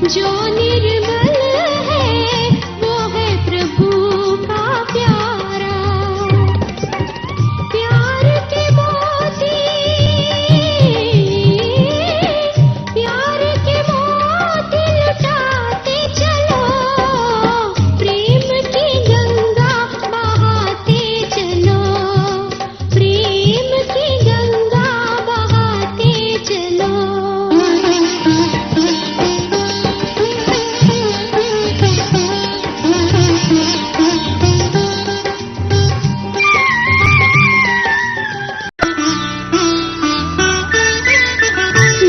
जो निर्मल है वो है प्रभु का प्यारा। प्यार के मोती लुटाते चलो, प्रेम की गंगा बहाते चलो, प्रेम की गंगा बहाते चलो।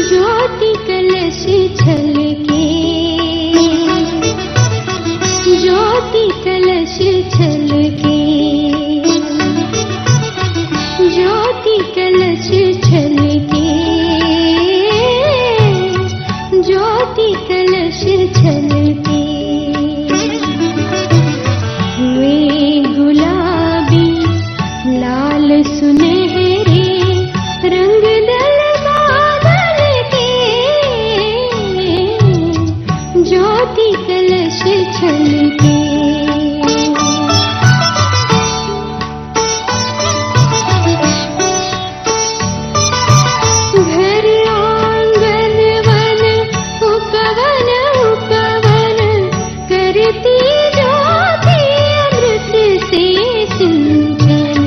ज्योति कलश छलके, ज्योति कलश छलके, ज्योति कलश छलके, ज्योति कलश छलके। हुए गुलाबी लाल सुनहरे रंग दल बादल के, ज्योति कलश छलके। घर आंगन वन उपवन उपवन करती ज्योति अमृत से सिंचन।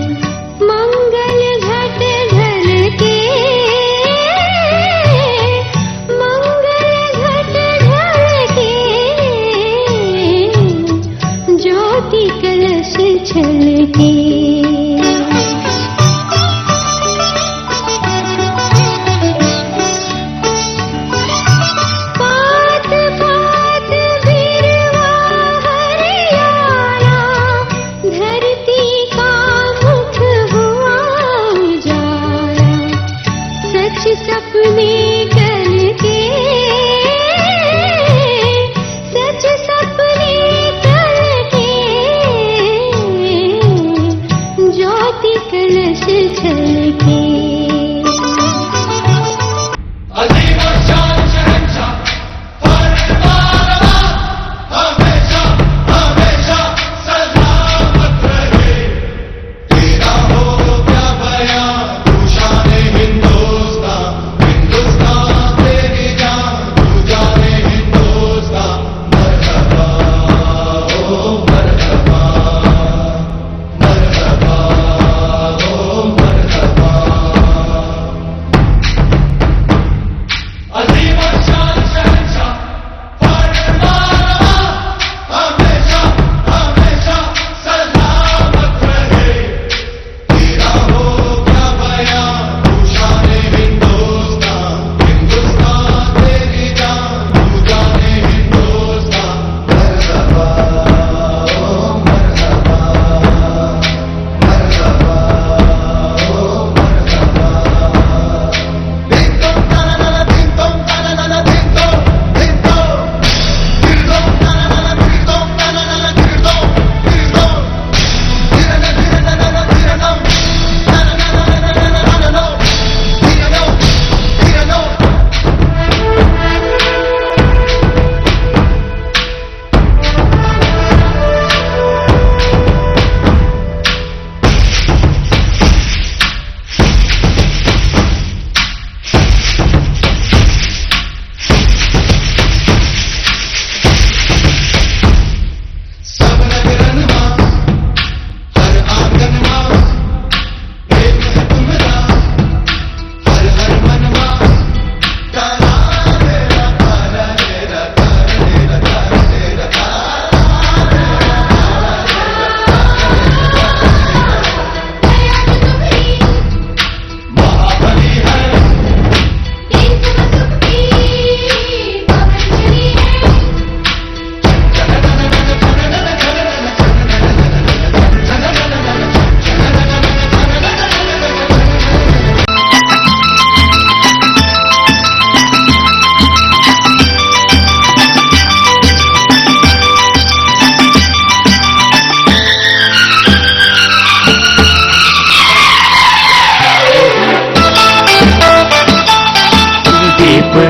मंगल घट ढलके, मंगल घट ढलके, ज्योति कलश छलके। पात पात बिरवा हरियाला, धरती का मुख हुआ उजाला। सच सपने कल के, सच सपने कल के, ज्योति कलश छलके।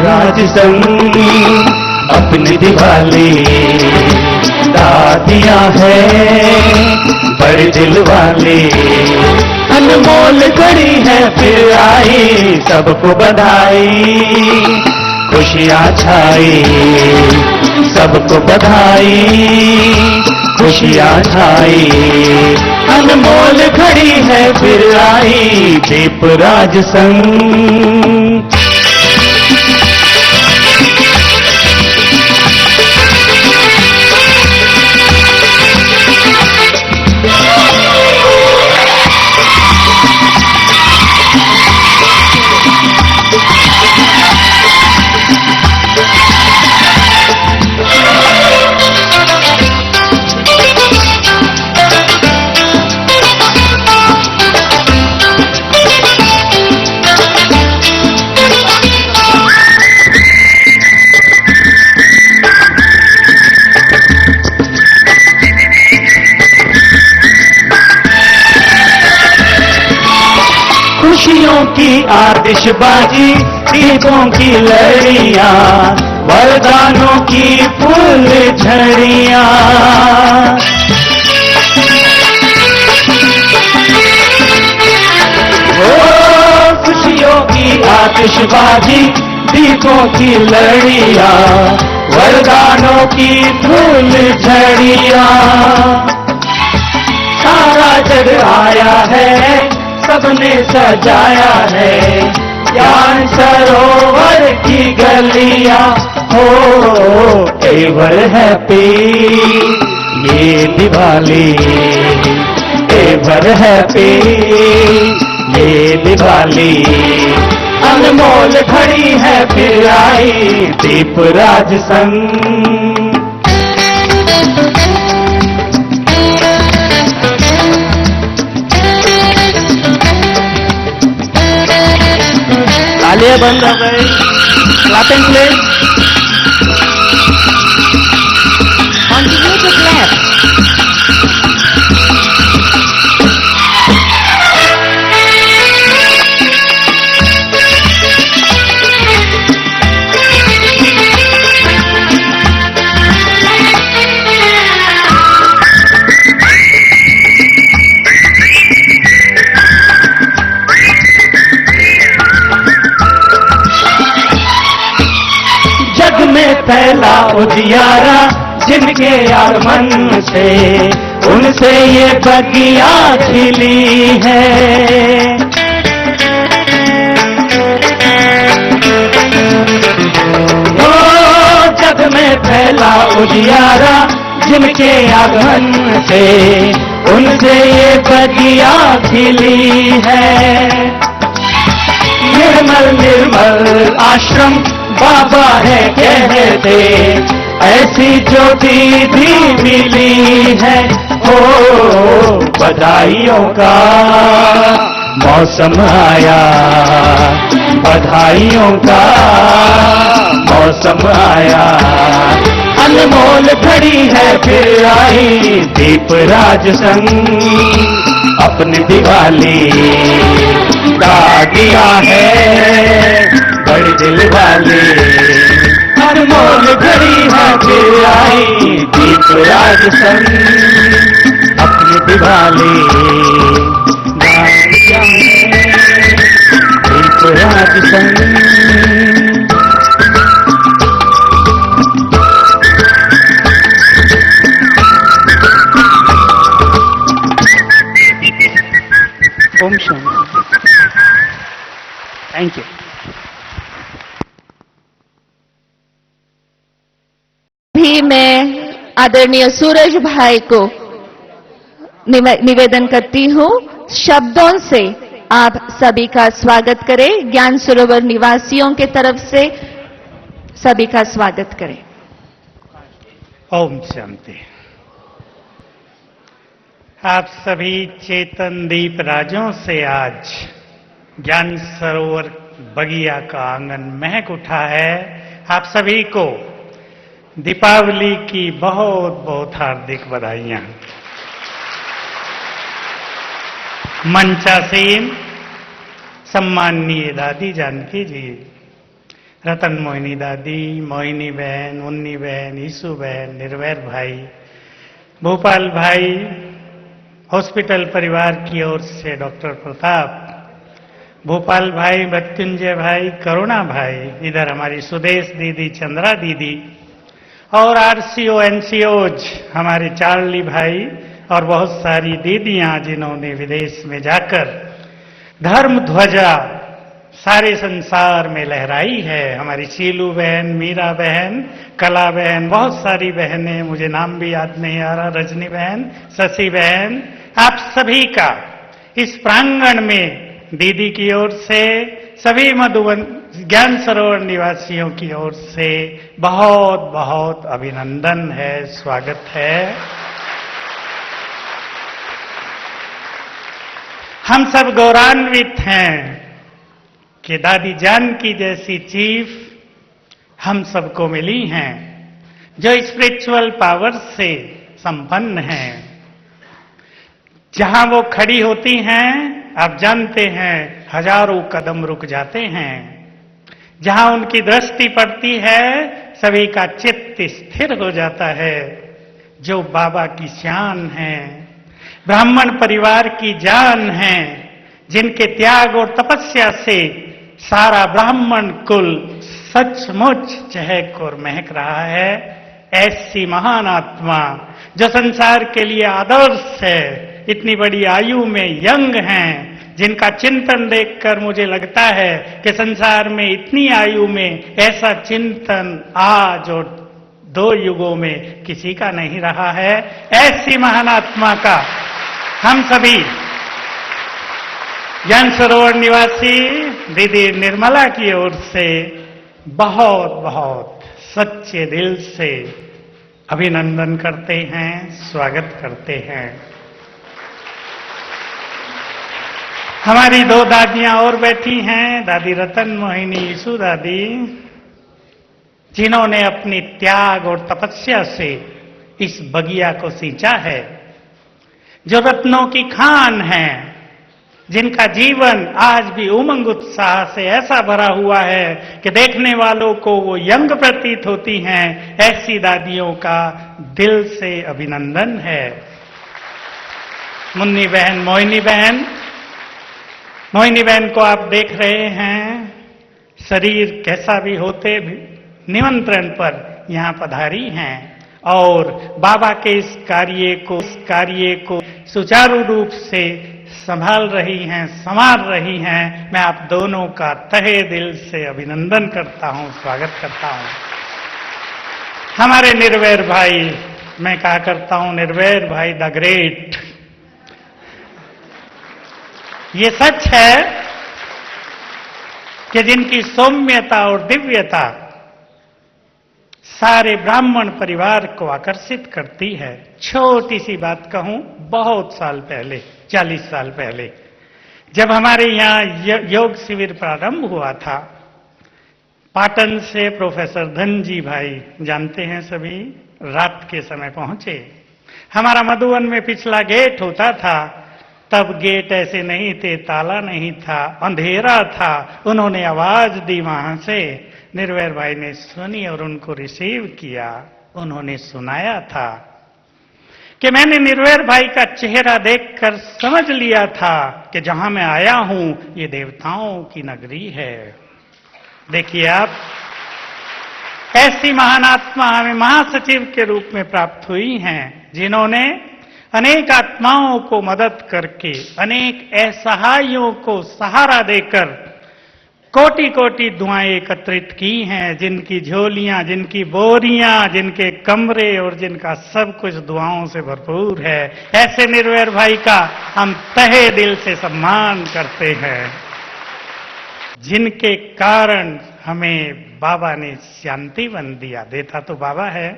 राज संग अपनी दिवाली दादियां हैं बड़े दिल वाली, अनमोल घड़ी है फिर आई, सबको बधाई खुशियां छाई, सबको बधाई खुशियां छाई, अनमोल घड़ी है फिर आई, दीपराज संग। खुशियों की आतिशबाजी, दीपों की लड़ियां, वरदानों की फूल झड़ियां, ओ खुशियों की आतिशबाजी, दीपों की लड़ियां, वरदानों की फूल झड़ियां, सारा जग आया है सबने सजाया है, ज्ञान सरोवर की गलियां, हो एवर हैप्पी ये दिवाली, एवर हैप्पी ये दिवाली, अनमोल घड़ी है फिर आई, दीपराज संग। तालियां बंद हो गई, clapping please, continue to clap. पहला उजियारा जिनके आगमन से, उनसे ये बगिया खिली है, ओ जग में पहला उजियारा जिनके आगमन से, उनसे ये बगिया खिली है, निर्मल निर्मल आश्रम बाबा है कहते, ऐसी ज्योति भी मिली है, ओ बधाइयों का मौसम आया, बधाइयों का मौसम आया, अनमोल घड़ी है फिर आई, दीपराज संग अपनी दिवाली दादियां है बड़ी दिल वाली, अनमोल घड़ी है फिर आई, दीपराज संग अपनी दिवाली दादियां है दीपराज संग। ओम शांति। Thank you. भी मैं आदरणीय सूरज भाई को निवेदन करती हूं, शब्दों से आप सभी का स्वागत करें। ज्ञान सरोवर निवासियों के तरफ से सभी का स्वागत करें। ओम शांति। आप सभी चेतन दीप राजों से आज ज्ञान सरोवर बगिया का आंगन महक उठा है। आप सभी को दीपावली की बहुत बहुत हार्दिक बधाइयां। मंचासीन सम्माननीय दादी जानकी जी, रतन मोहिनी दादी, मोहिनी बहन, मुन्नी बहन, ईसु बहन, निर्वैर भाई, भोपाल भाई, हॉस्पिटल परिवार की ओर से डॉक्टर प्रताप, भोपाल भाई, मृत्युंजय भाई, करुणा भाई, इधर हमारी सुदेश दीदी, चंद्रा दीदी और आरसीओ एनसीओज हमारे चार्ली भाई और बहुत सारी दीदियां जिन्होंने विदेश में जाकर धर्म ध्वजा सारे संसार में लहराई है। हमारी शीलू बहन, मीरा बहन, कला बहन, बहुत सारी बहनें, मुझे नाम भी याद नहीं आ रहा, रजनी बहन, शशि बहन, आप सभी का इस प्रांगण में दीदी की ओर से, सभी मधुबन ज्ञान सरोवर निवासियों की ओर से बहुत बहुत अभिनंदन है, स्वागत है। हम सब गौरवान्वित हैं कि दादी जानकी जैसी चीफ हम सबको मिली हैं, जो स्पिरिचुअल पावर से संपन्न हैं। जहां वो खड़ी होती हैं, आप जानते हैं हजारों कदम रुक जाते हैं। जहां उनकी दृष्टि पड़ती है, सभी का चित्त स्थिर हो जाता है। जो बाबा की शान है, ब्राह्मण परिवार की जान है, जिनके त्याग और तपस्या से सारा ब्राह्मण कुल सचमुच चहक और महक रहा है। ऐसी महान आत्मा जो संसार के लिए आदर्श है, इतनी बड़ी आयु में यंग हैं, जिनका चिंतन देखकर मुझे लगता है कि संसार में इतनी आयु में ऐसा चिंतन आज और 2 युगों में किसी का नहीं रहा है। ऐसी महान आत्मा का हम सभी ज्ञान सरोवर निवासी दीदी निर्मला की ओर से बहुत बहुत सच्चे दिल से अभिनंदन करते हैं, स्वागत करते हैं। हमारी 2 दादियां और बैठी हैं, दादी रतन मोहिनी, ईसु दादी, जिन्होंने अपनी त्याग और तपस्या से इस बगिया को सींचा है, जो रत्नों की खान है, जिनका जीवन आज भी उमंग उत्साह से ऐसा भरा हुआ है कि देखने वालों को वो यंग प्रतीत होती हैं। ऐसी दादियों का दिल से अभिनंदन है। मुन्नी बहन, मोहिनी बहन को आप देख रहे हैं, शरीर कैसा भी होते भी निमंत्रण पर यहां पधारी हैं और बाबा के इस कार्य को सुचारू रूप से संभाल रही हैं, संवार रही हैं। मैं आप दोनों का तहे दिल से अभिनंदन करता हूं, स्वागत करता हूं। हमारे निर्वैर भाई, मैं कहा करता हूं निर्वैर भाई द ग्रेट। ये सच है कि जिनकी सौम्यता और दिव्यता सारे ब्राह्मण परिवार को आकर्षित करती है। छोटी सी बात कहूं, बहुत साल पहले, 40 साल पहले, जब हमारे यहाँ योग शिविर प्रारंभ हुआ था, पाटन से प्रोफेसर धनजी भाई, जानते हैं सभी, रात के समय पहुंचे। हमारा मधुबन में पिछला गेट होता था, तब गेट ऐसे नहीं थे, ताला नहीं था, अंधेरा था। उन्होंने आवाज दी वहां से, निर्वैर भाई ने सुनी और उनको रिसीव किया। उन्होंने सुनाया था कि मैंने निर्वैर भाई का चेहरा देखकर समझ लिया था कि जहां मैं आया हूं ये देवताओं की नगरी है। देखिए आप, ऐसी महान आत्मा हमें महासचिव के रूप में प्राप्त हुई हैं, जिन्होंने अनेक आत्माओं को मदद करके, अनेक असहायों को सहारा देकर कोटि कोटि दुआएं एकत्रित की हैं, जिनकी झोलियां, जिनकी बोरियां, जिनके कमरे और जिनका सब कुछ दुआओं से भरपूर है। ऐसे निर्वैर भाई का हम तहे दिल से सम्मान करते हैं, जिनके कारण हमें बाबा ने शांतिवन दिया। देता तो बाबा है,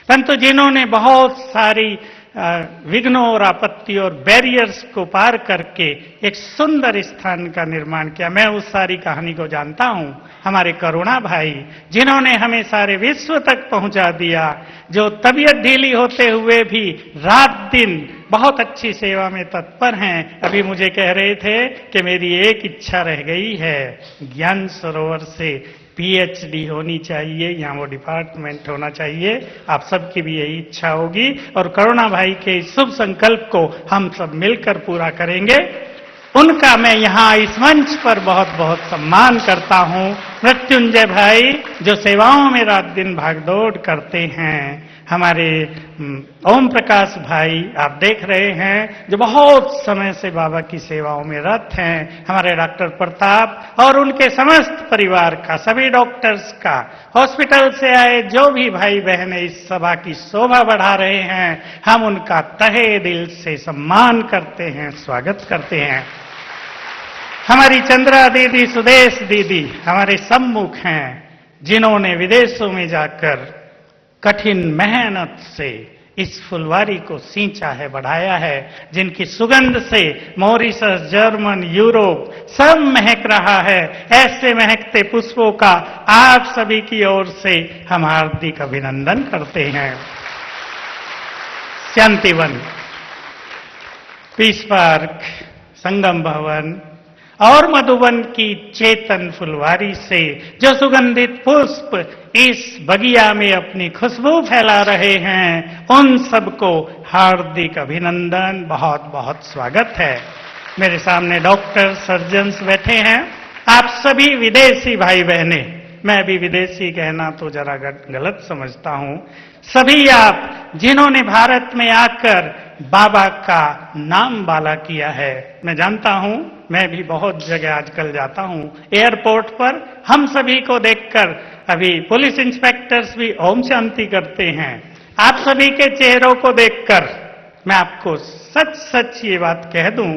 परंतु जिन्होंने बहुत सारी विघ्नों और आपत्ति और बैरियर्स को पार करके एक सुंदर स्थान का निर्माण किया। मैं उस सारी कहानी को जानता हूं। हमारे करुणा भाई, जिन्होंने हमें सारे विश्व तक पहुंचा दिया, जो तबीयत ढीली होते हुए भी रात दिन बहुत अच्छी सेवा में तत्पर हैं। अभी मुझे कह रहे थे कि मेरी एक इच्छा रह गई है, ज्ञान सरोवर से पीएचडी होनी चाहिए, यहाँ वो डिपार्टमेंट होना चाहिए। आप सबकी भी यही इच्छा होगी और करुणा भाई के इस शुभ संकल्प को हम सब मिलकर पूरा करेंगे। उनका मैं यहाँ इस मंच पर बहुत बहुत सम्मान करता हूँ। मृत्युंजय भाई जो सेवाओं में रात दिन भागदौड़ करते हैं, हमारे ओम प्रकाश भाई आप देख रहे हैं जो बहुत समय से बाबा की सेवाओं में रत हैं, हमारे डॉक्टर प्रताप और उनके समस्त परिवार का, सभी डॉक्टर्स का, हॉस्पिटल से आए जो भी भाई बहन इस सभा की शोभा बढ़ा रहे हैं, हम उनका तहे दिल से सम्मान करते हैं, स्वागत करते हैं। हमारी चंद्रा दीदी, सुदेश दीदी हमारे सम्मुख हैं, जिन्होंने विदेशों में जाकर कठिन मेहनत से इस फुलवारी को सींचा है, बढ़ाया है, जिनकी सुगंध से मॉरिशस, जर्मन, यूरोप सब महक रहा है। ऐसे महकते पुष्पों का आप सभी की ओर से हम हार्दिक अभिनंदन करते हैं। शांतिवन, पीस पार्क, संगम भवन और मधुबन की चेतन फुलवारी से जो सुगंधित पुष्प इस बगिया में अपनी खुशबू फैला रहे हैं, उन सबको हार्दिक अभिनंदन, बहुत बहुत स्वागत है। मेरे सामने डॉक्टर, सर्जन्स बैठे हैं, आप सभी विदेशी भाई बहने, मैं भी विदेशी कहना तो जरा गलत समझता हूं, सभी आप जिन्होंने भारत में आकर बाबा का नाम बाला किया है। मैं जानता हूं, मैं भी बहुत जगह आजकल जाता हूं, एयरपोर्ट पर हम सभी को देखकर अभी पुलिस इंस्पेक्टर्स भी ओम शांति करते हैं। आप सभी के चेहरों को देखकर मैं आपको सच सच ये बात कह दूं,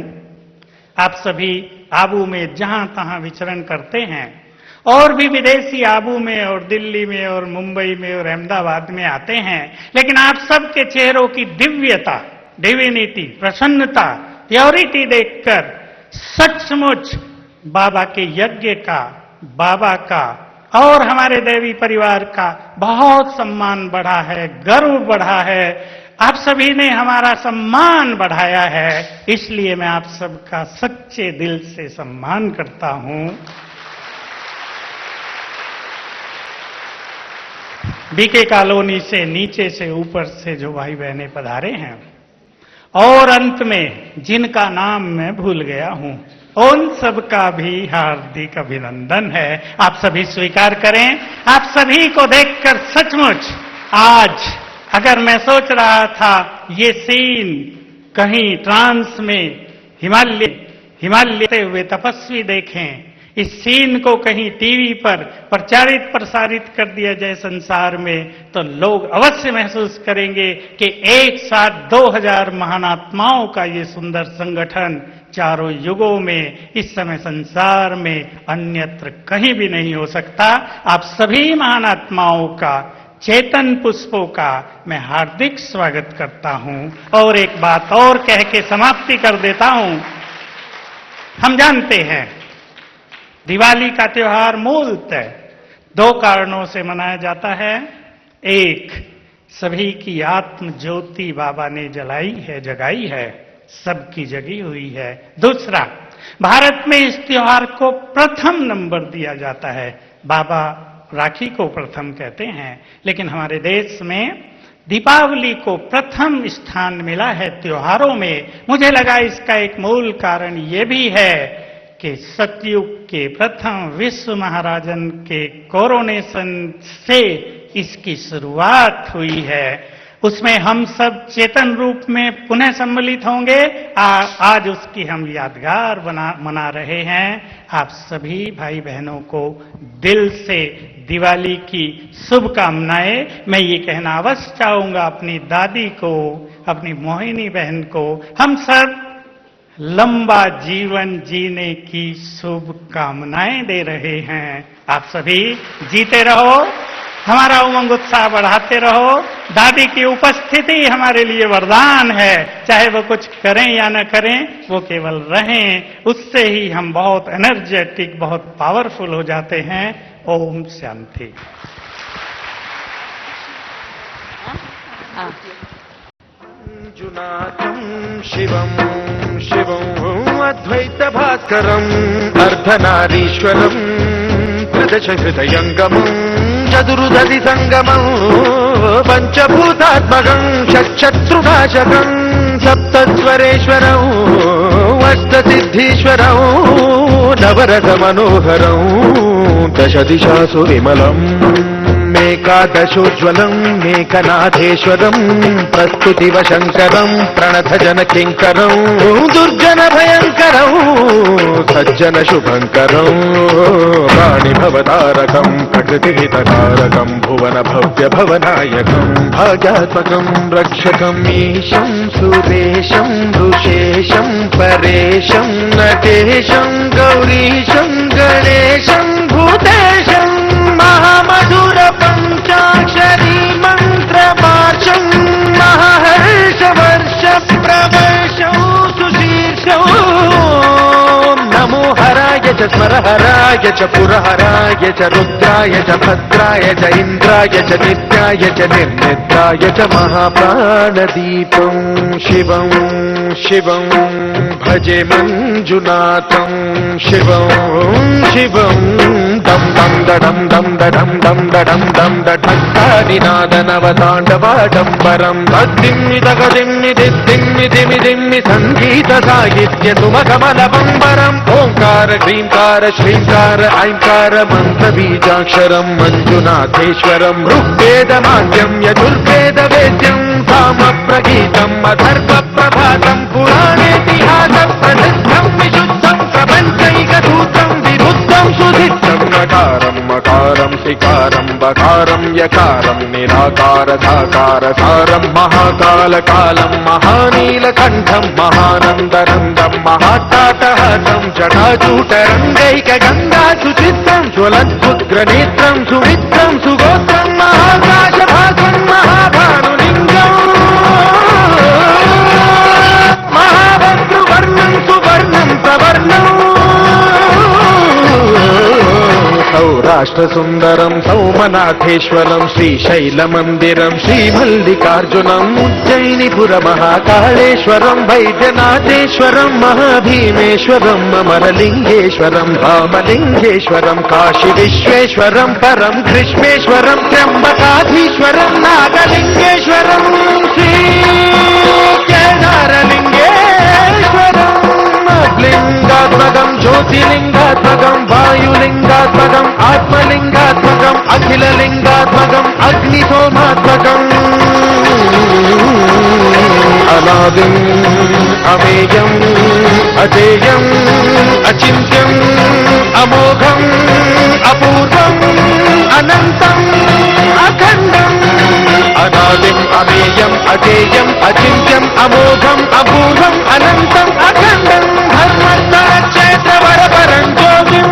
आप सभी आबू में जहां तहां विचरण करते हैं और भी विदेशी आबू में और दिल्ली में और मुंबई में और अहमदाबाद में आते हैं, लेकिन आप सबके चेहरों की दिव्यता, डिविनिटी, प्रसन्नता, प्योरिटी देखकर सचमुच बाबा के यज्ञ का, बाबा का और हमारे देवी परिवार का बहुत सम्मान बढ़ा है, गर्व बढ़ा है। आप सभी ने हमारा सम्मान बढ़ाया है, इसलिए मैं आप सबका सच्चे दिल से सम्मान करता हूं। बीके कॉलोनी से नीचे से ऊपर से जो भाई बहने पधारे हैं और अंत में जिनका नाम मैं भूल गया हूं, उन सबका भी हार्दिक अभिनंदन है। आप सभी स्वीकार करें। आप सभी को देखकर सचमुच आज अगर मैं सोच रहा था ये सीन कहीं ट्रांस में हिमालय हुए तपस्वी देखें, इस सीन को कहीं टीवी पर प्रचारित प्रसारित कर दिया जाए संसार में, तो लोग अवश्य महसूस करेंगे कि एक साथ 2000 महान आत्माओं का ये सुंदर संगठन चारों युगों में इस समय संसार में अन्यत्र कहीं भी नहीं हो सकता। आप सभी महान आत्माओं का, चेतन पुष्पों का मैं हार्दिक स्वागत करता हूं। और एक बात और कह के समाप्ति कर देता हूं। हम जानते हैं दिवाली का त्योहार मूलतः 2 कारणों से मनाया जाता है। एक, सभी की आत्म ज्योति बाबा ने जलाई है, जगाई है, सबकी जगी हुई है। दूसरा, भारत में इस त्योहार को प्रथम नंबर दिया जाता है। बाबा राखी को प्रथम कहते हैं, लेकिन हमारे देश में दीपावली को प्रथम स्थान मिला है त्योहारों में। मुझे लगा इसका एक मूल कारण ये भी है कि सतयुग के प्रथम विश्व महाराजन के कोरोनेशन से इसकी शुरुआत हुई है। उसमें हम सब चेतन रूप में पुनः सम्मिलित होंगे। आज उसकी हम यादगार मना रहे हैं। आप सभी भाई बहनों को दिल से दिवाली की शुभकामनाएं। मैं ये कहना अवश्य चाहूंगा अपनी दादी को, अपनी मोहिनी बहन को, हम सब लंबा जीवन जीने की शुभकामनाएं दे रहे हैं। आप सभी जीते रहो, हमारा उमंग उत्साह बढ़ाते रहो। दादी की उपस्थिति हमारे लिए वरदान है, चाहे वो कुछ करें या न करें, वो केवल रहें, उससे ही हम बहुत एनर्जेटिक, बहुत पावरफुल हो जाते हैं। ओम शांति। जुनाथं शिवं शिवं अद्वैत भास्करम् अर्धनारीश्वरम् దశ హృదయంగమం చతురుదధి సంగమం పంచభూతాత్మకం షట్శత్రునాశకం సప్తస్వరేశ్వరం అష్టసిద్ధీశ్వరం నవరస మనోహరం దశ దిశాసు విమలం మేకాదశోజ్వలం మేకనాథేశ్వరం ప్రస్తుతివ శంకరం ప్రణతజన కింకరం దుర్జన భయంకరం సజ్జన శుభంకరం ప్రాణి భవతారకం ప్రకృతి హితకారకం భువన భవ్య భవనాయకం భాగ్యాత్మకం రక్షకం ఈశం సురేశం ఋషేశం పరేశం నటేశం గౌరీశం గణేశం భూతేశం మహామధుర పంచాక్షరీ మంత్రమార్షం మహర్ష వర్ష ప్రవర్షం సుశీర్షం నమో హరాయ చ స్మరహరాయ చ పురహరాయ చ రుద్రాయ చ భద్రాయ చ ఇంద్రాయ చ నిత్యాయ చ నిర్నిద్రాయ చ మహాప్రాణదీపం శివం శివం భజే మంజునాథం శివం శివం దం దం దడం దం దడం దం దడం దం దఢంకారినాదనవతాండవాడంబరం తద్దిమ్మి తగదిమ్మి దిమ్మి దిమి దిమ్మి సంగీత సాహిత్య సుమకమలబంబరం ఓంకార హ్రీంకార శ్రీంకార ఐంకార మంత్ర బీజాక్షరం మంజునాథేశ్వరం ఋగ్వేదమాద్యం యజుర్వేద వేద్యం సామ ప్రగీతం అథర్వ ప్రభాతం పురాణేతిహాస ప్రసిద్ధం విశుద్ధం ప్రపంచైకదూతం విరుద్ధం సుధిష్టం నకారం మకారం సికారం బకారం యకారం నిరాకార సాకార సారం మహాకాల కాలం మహానీలకంఠం మహానందనందం మహాటాటహాసం జటాజూటరంగైక గంగా సుచిత్రం జ్వలద్భుద్గ్రనేత్రం సుమిత్రం సుగోత్రం మహాకాశభాసం మహాభానులింగం మహాభద్రువర్ణం సువర్ణం సవర్ణం సౌరాష్ట్ర సుందరం సౌమనాథేశ్వరం శ్రీశైలమందిరం శ్రీమల్లికార్జునం ఉజ్జయినిపుర మహాకాళేశ్వరం వైద్యనాథేశ్వరం మహాభీమేశ్వరం అమరలింగేశ్వరం రామలింగేశ్వరం కాశీ విశ్వేశ్వరం పరం కృష్ణేశ్వరం త్ర్యంబకాధీశ్వరం నాగలింగేశ్వరం శ్రీ కేదారలింగేశ్వరం లింగాత్మకం జ్యోతిలింగాత్మకం వాయులింగాత్మకం ఆత్మలింగాత్మకం అఖిలలింగాత్మకం అగ్నిసోమాత్మకం అనాదిం అమేయం అజేయం అచింత్యం అమోఘం అపూర్వం అనంతం అఖండం అనాదిం అమేయం అజేయం అచింత్యం అమోఘం అపూర్వం అనంతం అఖండం ధర్మస్థల క్షేత్ర వరపరం జ్యోతిం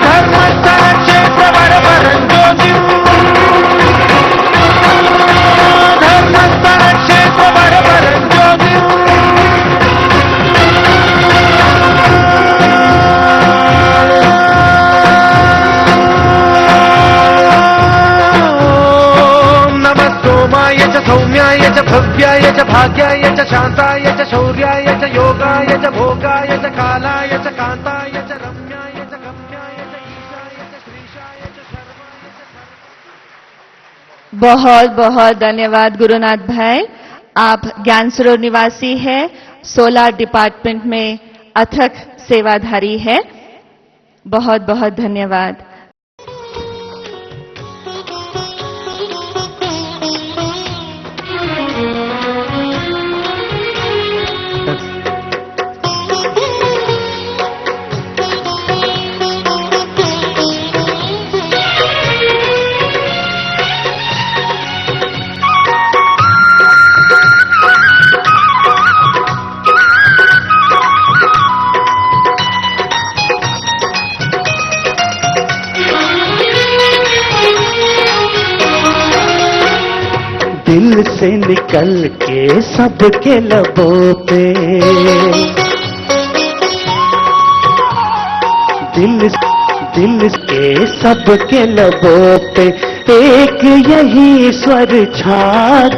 ధర్మస్థల క్షేత్ర వరపరం జ్యోతిం ధర్మస్థల క్షేత్ర వరపరం జ్యోతిం సౌమ్యాయ చ భవ్యాయ చ భాగ్యాయ చ శాంతాయ చ శౌర్యాయ చ యోగాయ చ భోగాయ చ కాలాయ చ కాంతాయ చ రమ్యాయ చ గమ్యాయ చ ఈశాయ చ శ్రీశాయ చ శర్వాయ చ बहुत बहुत धन्यवाद गुरुनाथ भाई। आप ज्ञानसरोवर निवासी है, सोलार डिपार्टमेंट में अथक सेवाधारी है। बहुत बहुत धन्यवाद। दिल से निकल के सबके लबों पे, दिल के सबके लबों पे एक यही स्वर छा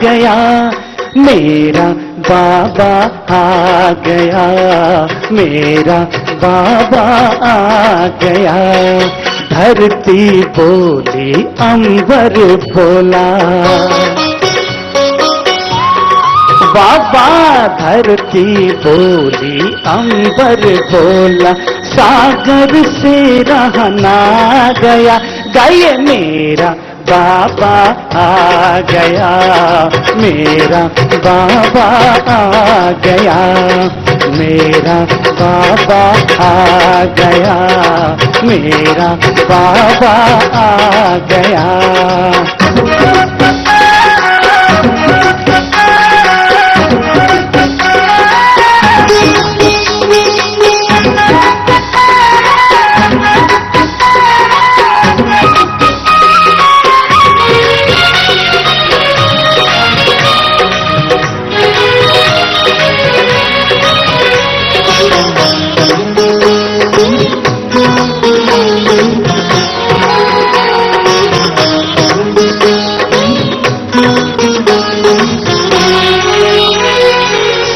गया, मेरा बाबा आ गया, मेरा बाबा आ गया। धरती बोली अंबर बोला, बाबा धरती बोली अंबर बोला, सागर से रहना गया, गए मेरा बाबा आ गया, मेरा बाबा आ गया, मेरा बाबा आ गया, मेरा बाबा आ गया।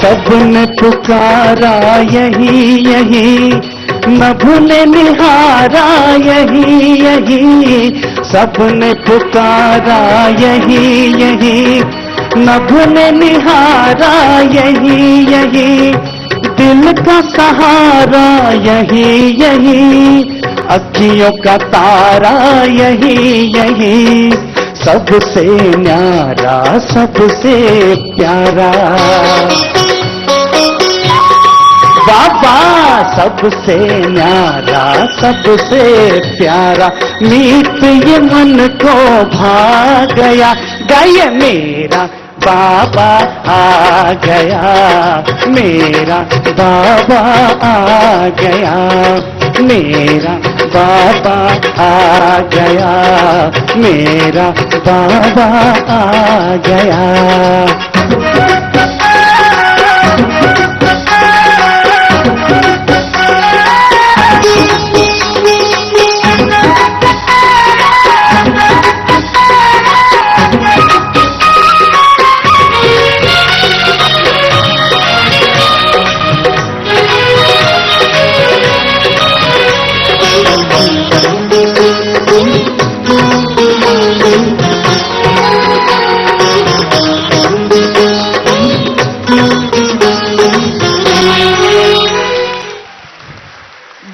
सबने पुकारा यही यही, नभु ने निहारा यही यही, सबने पुकारा यही यही, नभु ने निहारा यही यही, दिल का सहारा यही यही, अखियों का तारा यही यही, सबसे न्यारा सबसे प्यारा, बाबा सबसे न्यारा सबसे प्यारा, मीत ये मन को भा गया, गए मेरा बाबा आ गया, मेरा बाबा आ गया, मेरा बाबा आ गया, मेरा बाबा आ गया।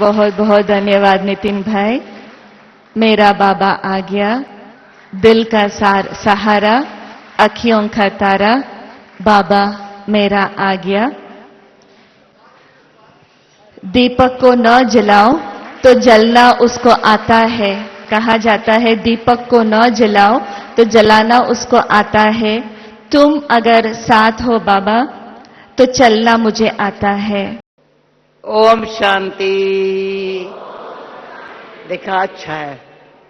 बहुत बहुत धन्यवाद नितिन भाई। मेरा बाबा आ गया, दिल का सहारा, अखियों का तारा, बाबा मेरा आ गया। दीपक को न जलाओ तो जलना उसको आता है, कहा जाता है दीपक को न जलाओ तो जलाना उसको आता है। तुम अगर साथ हो बाबा तो चलना मुझे आता है। ओम शांति। देखा, अच्छा है,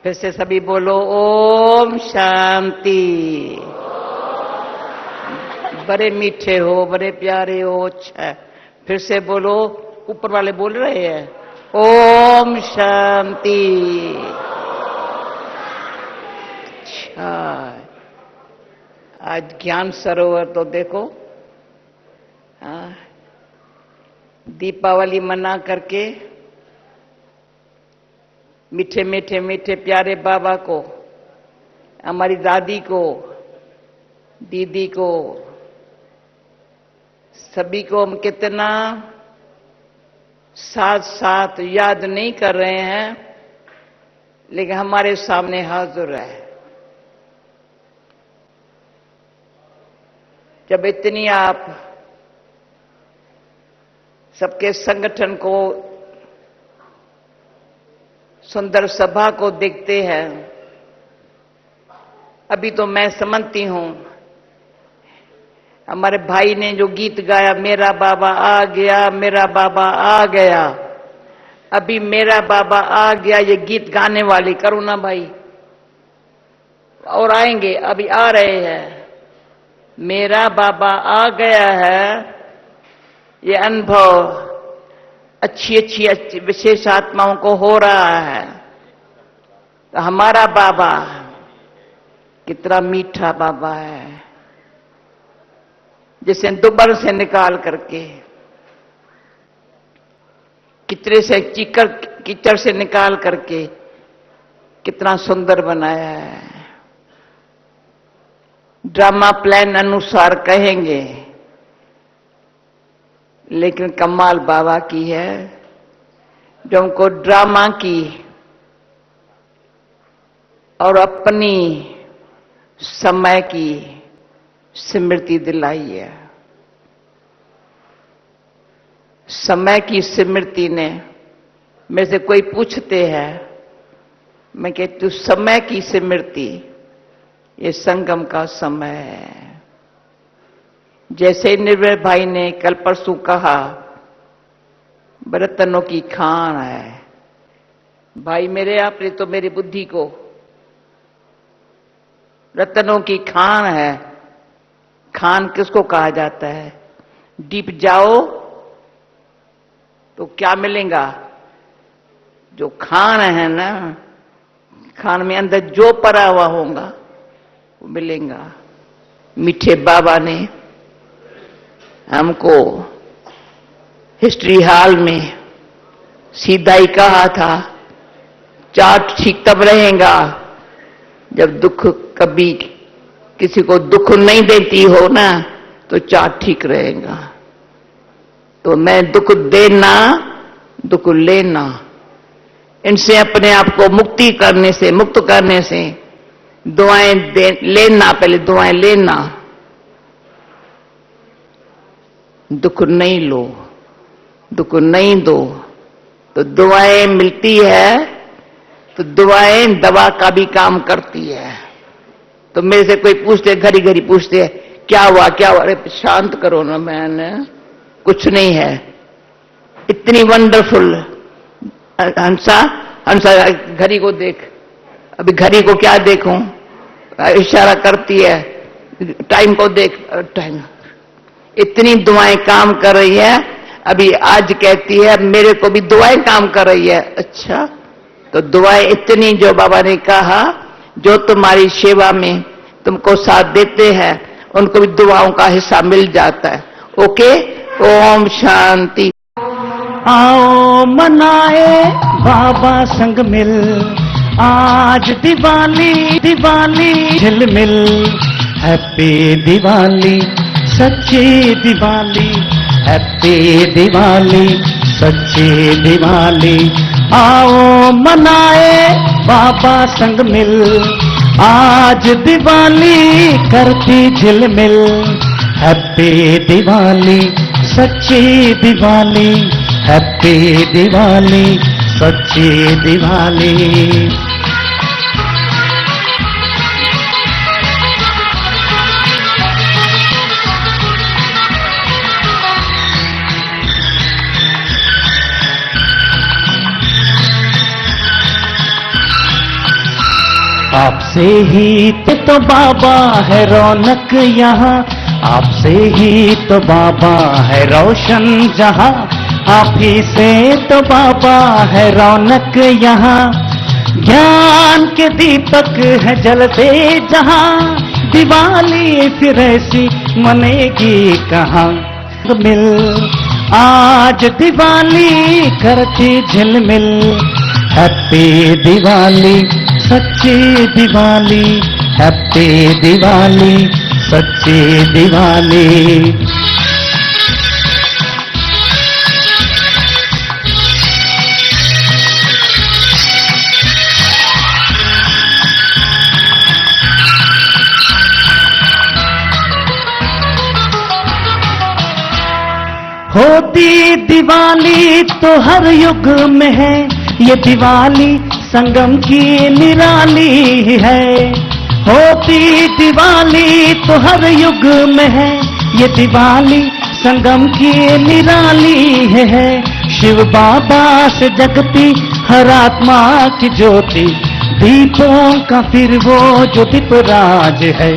फिर से सभी बोलो ओम शांति। बड़े मीठे हो, बड़े प्यारे हो, अच्छा है, फिर से बोलो। ऊपर वाले बोल रहे हैं ओम शांति। अच्छा, आज ज्ञान सरोवर तो देखो, दीपावली मना करके मीठे मीठे मीठे प्यारे बाबा को, हमारी दादी को, दीदी को, सभी को हम कितना साथ साथ याद नहीं कर रहे हैं, लेकिन हमारे सामने हाजिर है। जब इतनी आप सबके संगठन को, सुंदर सभा को देखते हैं, अभी तो मैं समझती हूं, हमारे भाई ने जो गीत गाया, मेरा बाबा आ गया, मेरा बाबा आ गया, अभी मेरा बाबा आ गया, ये गीत गाने वाली करो ना भाई, और आएंगे, अभी आ रहे हैं। मेरा बाबा आ गया है, ये अनुभव अच्छी अच्छी विशेष आत्माओं को हो रहा है। तो हमारा बाबा कितना मीठा बाबा है, जैसे दुबर से निकाल करके, किचरे से कीचड़ से निकाल करके कितना सुंदर बनाया है। ड्रामा प्लान अनुसार कहेंगे, लेकिन कमाल बाबा की है जो हमको ड्रामा की और अपनी समय की स्मृति दिलाई है। समय की स्मृति ने, मेरे से कोई पूछते हैं, मैं कहती हूं समय की स्मृति ये संगम का समय है। जैसे निर्भय भाई ने कल परसों कहा, बर्तनों की खान है। भाई मेरे, आपने तो मेरी बुद्धि को रत्नों की खान है। खान किसको कहा जाता है? डीप जाओ तो क्या मिलेगा? जो खान है ना, खान में अंदर जो पड़ा हुआ होगा वो मिलेगा। मीठे बाबा ने हमको हिस्ट्री हॉल में सीधा ही कहा था, चाट ठीक तब रहेगा जब दुख, कभी किसी को दुख नहीं देती हो ना तो चाट ठीक रहेगा। तो मैं दुख देना, दुख लेना, इनसे अपने आप को मुक्ति करने से, मुक्त करने से दुआएं लेना, पहले दुआएं लेना। दुख नहीं लो, दुख नहीं दो तो दुआएं मिलती है, तो दुआएं दवा का भी काम करती है। तो मेरे से कोई पूछते, घड़ी घड़ी पूछते हैं क्या हुआ क्या हुआ? अरे शांत करो ना, मैंने कुछ नहीं है। इतनी वंडरफुल हंसा, हंसा घड़ी को देख, अभी घड़ी को क्या देखूं, इशारा करती है, टाइम को देख, टाइम। इतनी दुआएं काम कर रही है। अभी आज कहती है मेरे को भी दुआएं काम कर रही है। अच्छा, तो दुआएं इतनी, जो बाबा ने कहा जो तुम्हारी सेवा में तुमको साथ देते हैं उनको भी दुआओं का हिस्सा मिल जाता है। ओके, ओम शांति। आओ मनाए बाबा संग मिल, आज दिवाली दिवाली झिलमिल। हैप्पी दिवाली सच्ची दिवाली, हैप्पी दिवाली सच्ची दिवाली। आओ मनाए बाबा संग मिल, आज दिवाली करती झिलमिल। हैप्पी दिवाली सच्ची दिवाली, हैप्पी दिवाली सच्ची दिवाली। आपसे ही तो बाबा है रौनक यहाँ, आपसे ही तो बाबा है रोशन जहाँ, आप ही से तो बाबा है रौनक यहाँ। ज्ञान के दीपक है जलते जहाँ, दिवाली फिर ऐसी मनेगी कहाँ। मिल आज दिवाली करती झिलमिल, हैप्पी दिवाली सच्ची दिवाली, हैप्पी दिवाली सच्ची दिवाली। होती दिवाली तो हर युग में है, ये दिवाली संगम की निराली है। होती दिवाली तो हर युग में है, ये दिवाली संगम की निराली है। शिव बाबा से जगती हर आत्मा की ज्योति, दीपों का फिर वो जो दीपराज है।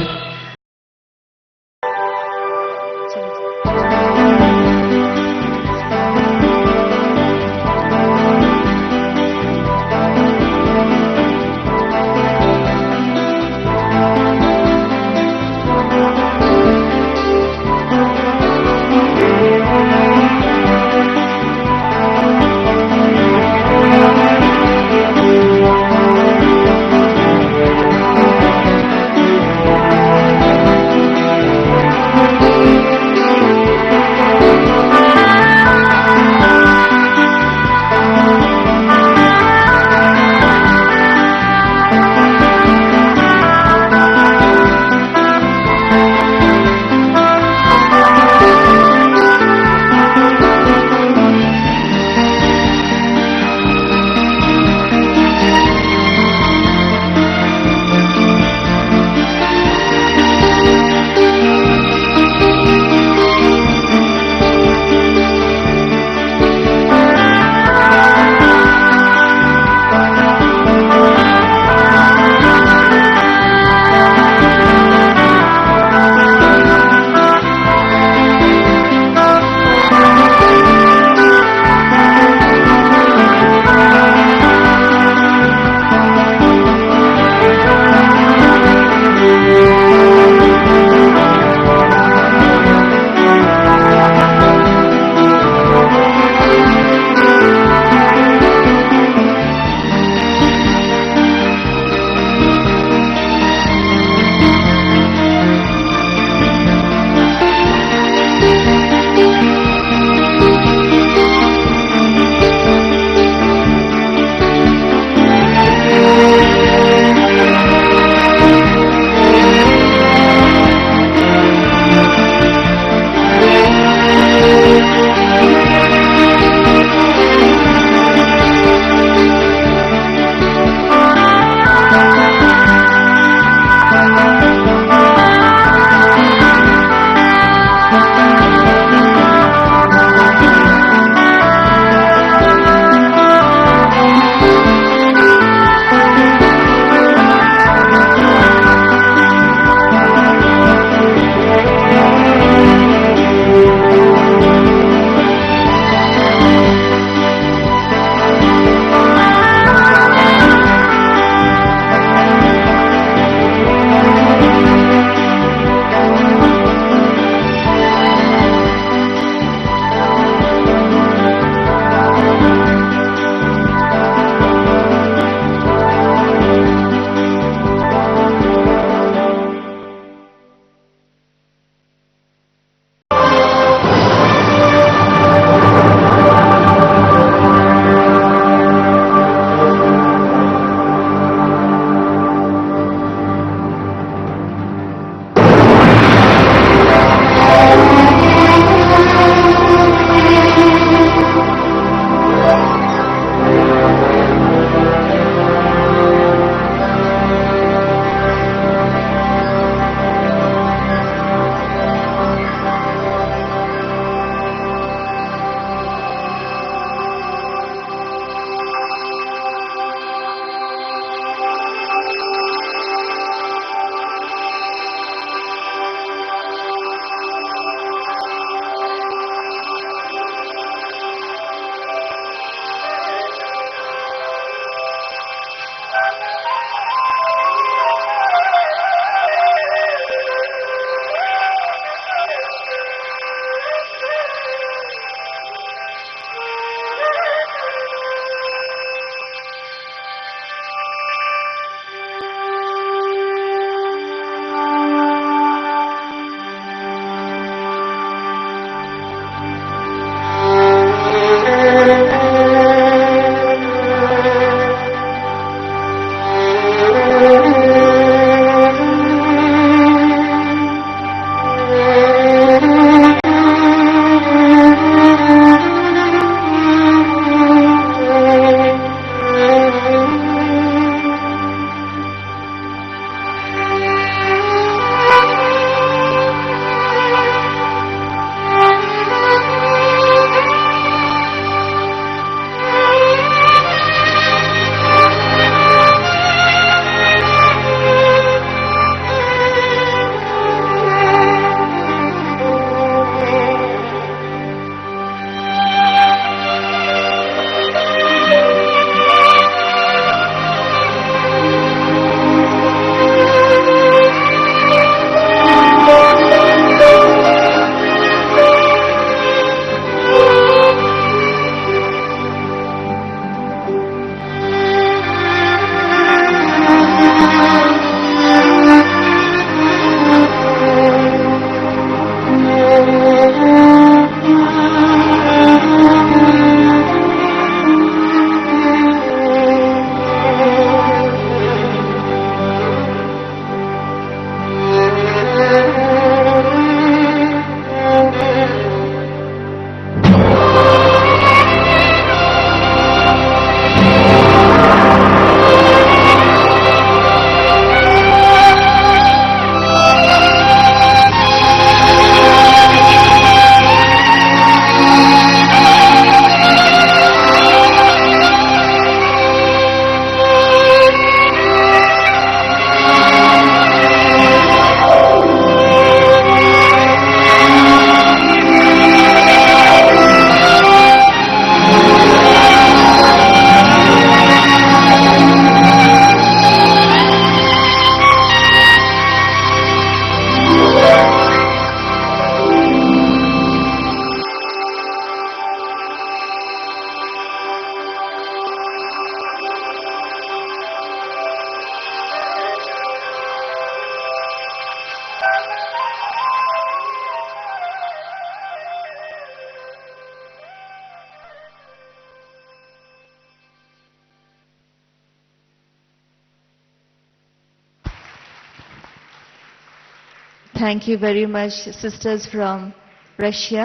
Thank you very much, sisters from Russia.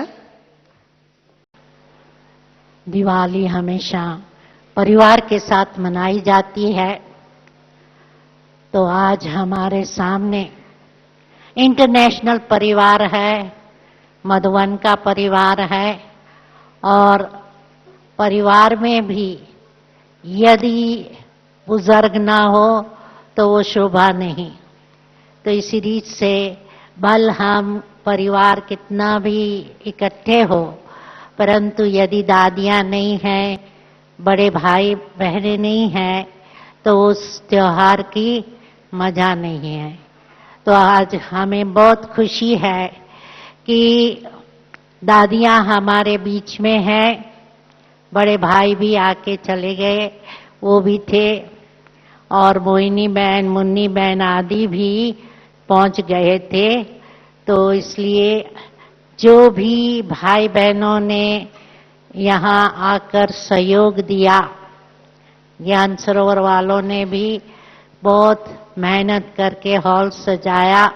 Diwali हमेशा परिवार के साथ मनाई जाती है, तो आज हमारे सामने इंटरनेशनल परिवार है, मधुवन का परिवार है, और परिवार में भी यदि बुजुर्ग ना हो तो वो शोभा नहीं। तो इसी रीत से भल हम परिवार कितना भी इकट्ठे हो, परंतु यदि दादियां नहीं हैं, बड़े भाई बहनें नहीं हैं, तो उस त्योहार की मजा नहीं है। तो आज हमें बहुत खुशी है कि दादियां हमारे बीच में हैं, बड़े भाई भी आके चले गए, वो भी थे, और मोहिनी बहन, मुन्नी बहन आदि भी पहुंच गए थे। तो इसलिए जो भी भाई बहनों ने यहाँ आकर सहयोग दिया, ज्ञान सरोवर वालों ने भी बहुत मेहनत करके हॉल सजाया,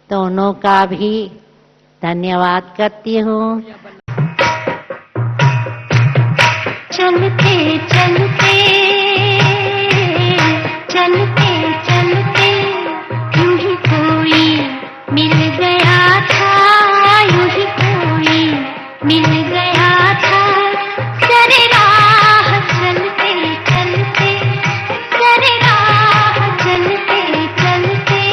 तो उन्हों का भी धन्यवाद करती हूँ। चलते चलते चलते चलते यूं ही कोई मिल गया था, यूं ही कोई मिल गया था। सरे राह चलते चलते, सरे राह चलते चलते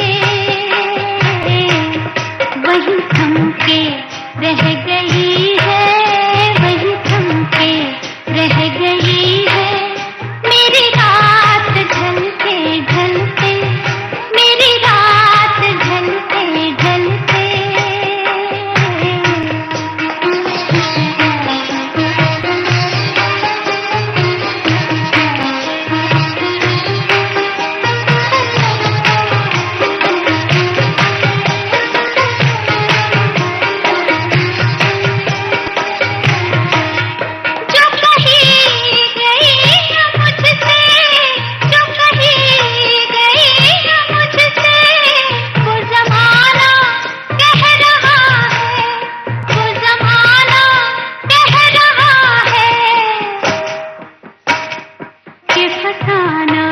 वही थम के रह गई है, वही थम के रह गई है। मेरी रात ढलते ढलते, मेरी रात ढलते ढलते। जो कही गई न मुझसे, जो कही गई न मुझसे, वो ज़माना कह रहा है, वो ज़माना कह रहा है कि फसाना